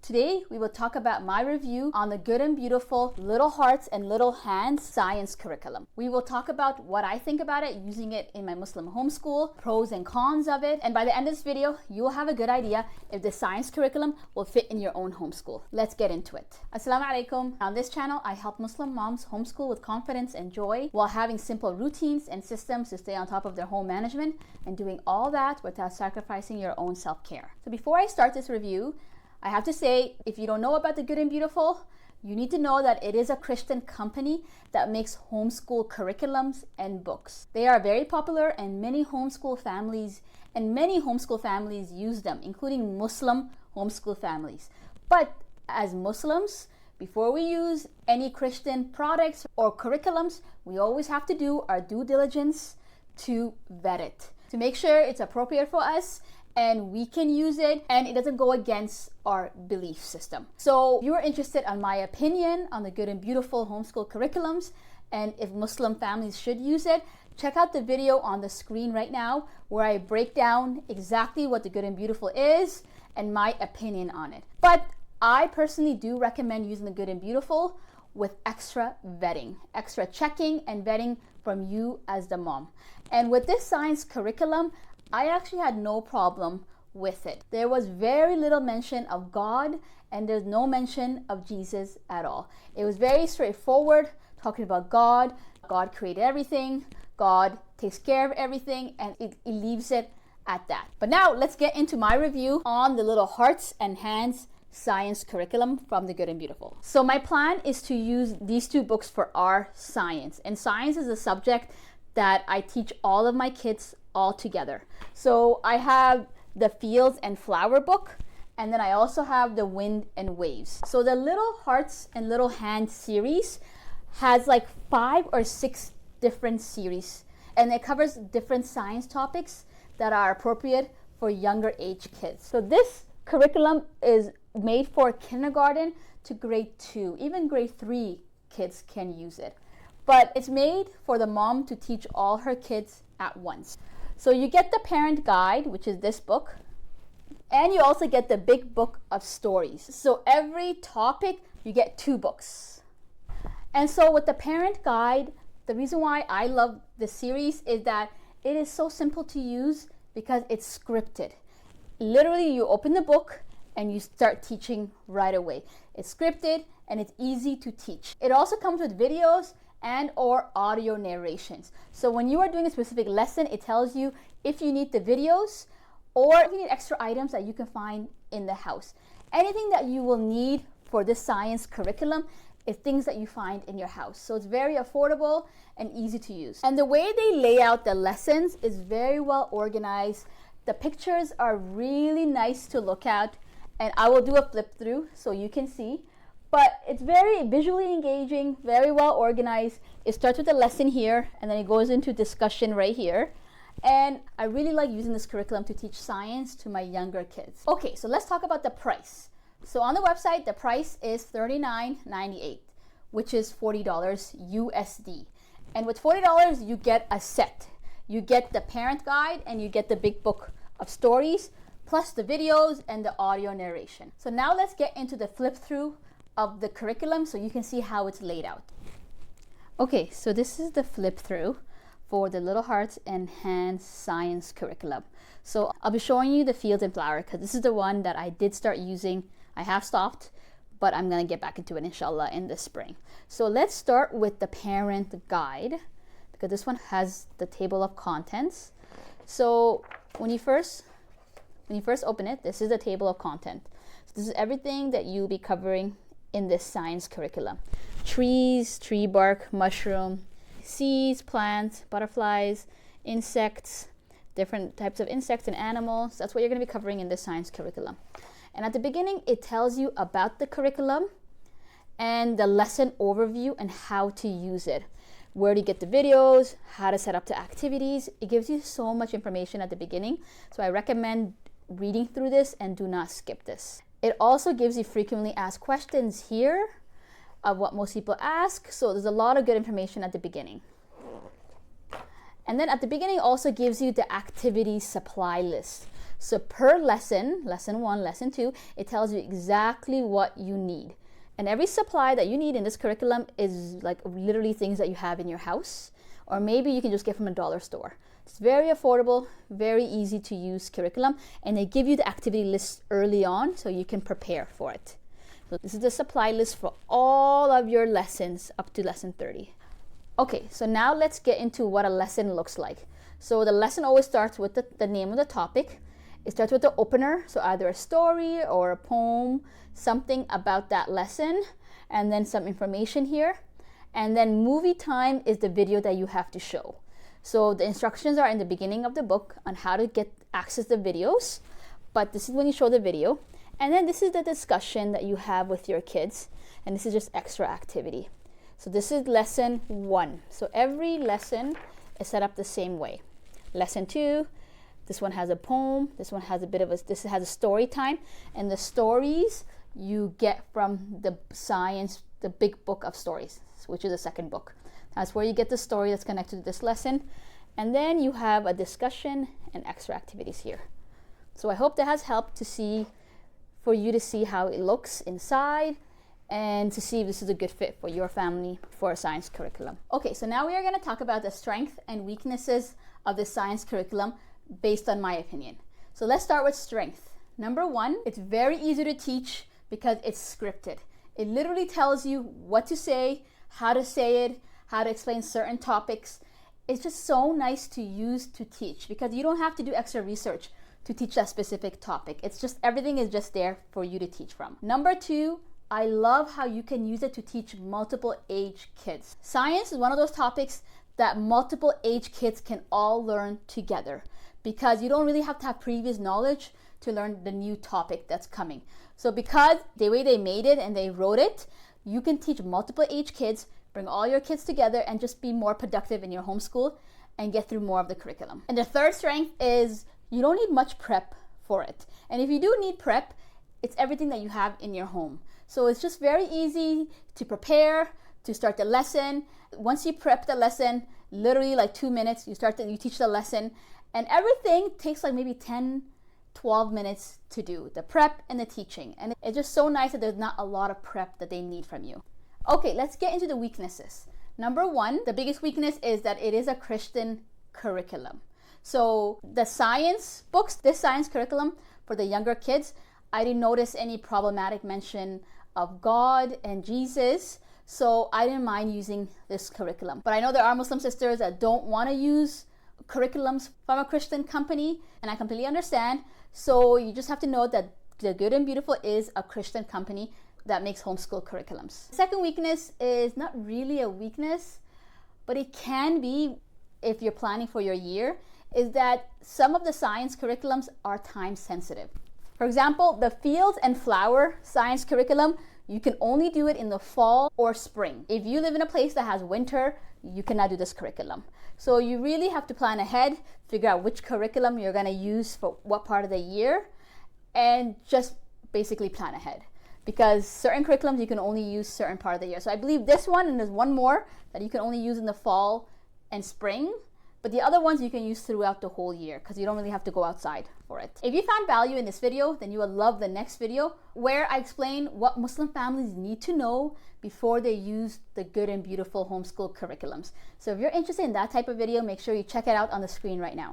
Today, we will talk about my review on the Good and Beautiful Little Hearts and Little Hands science curriculum. We will talk about what I think about it, using it in my Muslim homeschool, pros and cons of it, and by the end of this video, you will have a good idea if the science curriculum will fit in your own homeschool. Let's get into it. Assalamu alaikum. On this channel, I help Muslim moms homeschool with confidence and joy while having simple routines and systems to stay on top of their home management and doing all that without sacrificing your own self-care. So before I start this review, I have to say, if you don't know about the Good and Beautiful, you need to know that it is a Christian company that makes homeschool curriculums and books. They are very popular and many homeschool families use them, including Muslim homeschool families. But as Muslims, before we use any Christian products or curriculums, we always have to do our due diligence to vet it, to make sure it's appropriate for us and we can use it and it doesn't go against our belief system. So if you're interested in my opinion on the Good and Beautiful homeschool curriculums and if Muslim families should use it, check out the video on the screen right now where I break down exactly what the Good and Beautiful is and my opinion on it. But I personally do recommend using the Good and Beautiful with extra vetting, extra checking and vetting from you as the mom. And with this science curriculum, I actually had no problem with it. There was very little mention of God and there's no mention of Jesus at all. It was very straightforward, talking about God. God created everything. God takes care of everything, and it leaves it at that. But now let's get into my review on the Little Hearts and Hands science curriculum from the Good and Beautiful. So my plan is to use these two books for our science. And science is a subject that I teach all of my kids all together. So I have the Fields and Flower book, and then I also have the Wind and Waves. So the Little Hearts and Little Hands series has like 5 or 6 different series, and it covers different science topics that are appropriate for younger age kids. So this curriculum is made for kindergarten to grade 2, even grade 3 kids can use it. But it's made for the mom to teach all her kids at once. So you get the parent guide, which is this book, and you also get the big book of stories. So every topic, you get 2 books. And so with the parent guide, the reason why I love the series is that it is so simple to use because it's scripted. Literally, you open the book and you start teaching right away. It's scripted and it's easy to teach. It also comes with videos and or audio narrations. So when you are doing a specific lesson, it tells you if you need the videos or if you need extra items that you can find in the house. Anything that you will need for this science curriculum is things that you find in your house. So it's very affordable and easy to use. And the way they lay out the lessons is very well organized. The pictures are really nice to look at, and I will do a flip through so you can see. But it's very visually engaging, very well organized. It starts with a lesson here, and then it goes into discussion right here. And I really like using this curriculum to teach science to my younger kids. Okay, so let's talk about the price. So on the website, the price is $39.98, which is $40 USD. And with $40, you get a set. You get the parent guide and you get the big book of stories, plus the videos and the audio narration. So now let's get into the flip through of the curriculum so you can see how it's laid out. Okay, so this is the flip through for the Little Hearts and Hands science curriculum. So I'll be showing you the Fields and Flower because this is the one that I did start using. I have stopped, but I'm gonna get back into it inshallah in the spring. So let's start with the parent guide because this one has the table of contents. So when you first open it, this is the table of content. So this is everything that you'll be covering in this science curriculum. Trees, tree bark, mushroom, seeds, plants, butterflies, insects, different types of insects and animals. That's what you're going to be covering in this science curriculum. And at the beginning, it tells you about the curriculum and the lesson overview and how to use it. Where to get the videos, how to set up the activities. It gives you so much information at the beginning. So I recommend reading through this and do not skip this. It also gives you frequently asked questions here of what most people ask. So there's a lot of good information at the beginning. And then at the beginning also gives you the activity supply list. So per lesson, lesson 1, lesson 2, it tells you exactly what you need. And every supply that you need in this curriculum is like literally things that you have in your house, or maybe you can just get from a dollar store. It's very affordable, very easy to use curriculum, and they give you the activity list early on so you can prepare for it. So this is the supply list for all of your lessons up to lesson 30. Okay, so now let's get into what a lesson looks like. So the lesson always starts with the name of the topic. It starts with the opener, so either a story or a poem, something about that lesson, and then some information here. And then movie time is the video that you have to show. So the instructions are in the beginning of the book on how to get access to videos, but this is when you show the video. And then this is the discussion that you have with your kids, and this is just extra activity. So this is lesson 1. So every lesson is set up the same way. Lesson 2, this one has a poem, this one has this has a story time, and the stories you get from the science, the big book of stories, which is the second book. That's where you get the story that's connected to this lesson. And then you have a discussion and extra activities here. So I hope that has helped for you to see how it looks inside and to see if this is a good fit for your family for a science curriculum. Okay, so now we are going to talk about the strengths and weaknesses of the science curriculum based on my opinion. So let's start with strength. Number 1, it's very easy to teach because it's scripted. It literally tells you what to say, how to explain certain topics. It's just so nice to use to teach because you don't have to do extra research to teach that specific topic. It's just everything is just there for you to teach from. Number 2, I love how you can use it to teach multiple age kids. Science is one of those topics that multiple age kids can all learn together because you don't really have to have previous knowledge to learn the new topic that's coming. So because the way they made it and they wrote it, you can teach multiple age kids, bring all your kids together, and just be more productive in your homeschool and get through more of the curriculum. And the third strength is you don't need much prep for it. And if you do need prep, it's everything that you have in your home. So it's just very easy to prepare, to start the lesson. Once you prep the lesson, literally like 2 minutes, you teach the lesson, and everything takes like maybe 10-12 minutes to do, the prep and the teaching. And it's just so nice that there's not a lot of prep that they need from you. Okay, let's get into the weaknesses. Number 1, the biggest weakness is that it is a Christian curriculum. So the science books, this science curriculum for the younger kids, I didn't notice any problematic mention of God and Jesus, so I didn't mind using this curriculum. But I know there are Muslim sisters that don't want to use curriculums from a Christian company, and I completely understand. So you just have to know that The Good and Beautiful is a Christian company that makes homeschool curriculums. The second weakness is not really a weakness, but it can be if you're planning for your year, is that some of the science curriculums are time sensitive. For example, the fields and flower science curriculum, you can only do it in the fall or spring. If you live in a place that has winter, you cannot do this curriculum. So you really have to plan ahead, figure out which curriculum you're going to use for what part of the year, and just basically plan ahead. Because certain curriculums you can only use certain part of the year. So I believe this one, and there's one more that you can only use in the fall and spring, but the other ones you can use throughout the whole year because you don't really have to go outside for it. If you found value in this video, then you will love the next video where I explain what Muslim families need to know before they use the Good and Beautiful homeschool curriculums. So if you're interested in that type of video, make sure you check it out on the screen right now.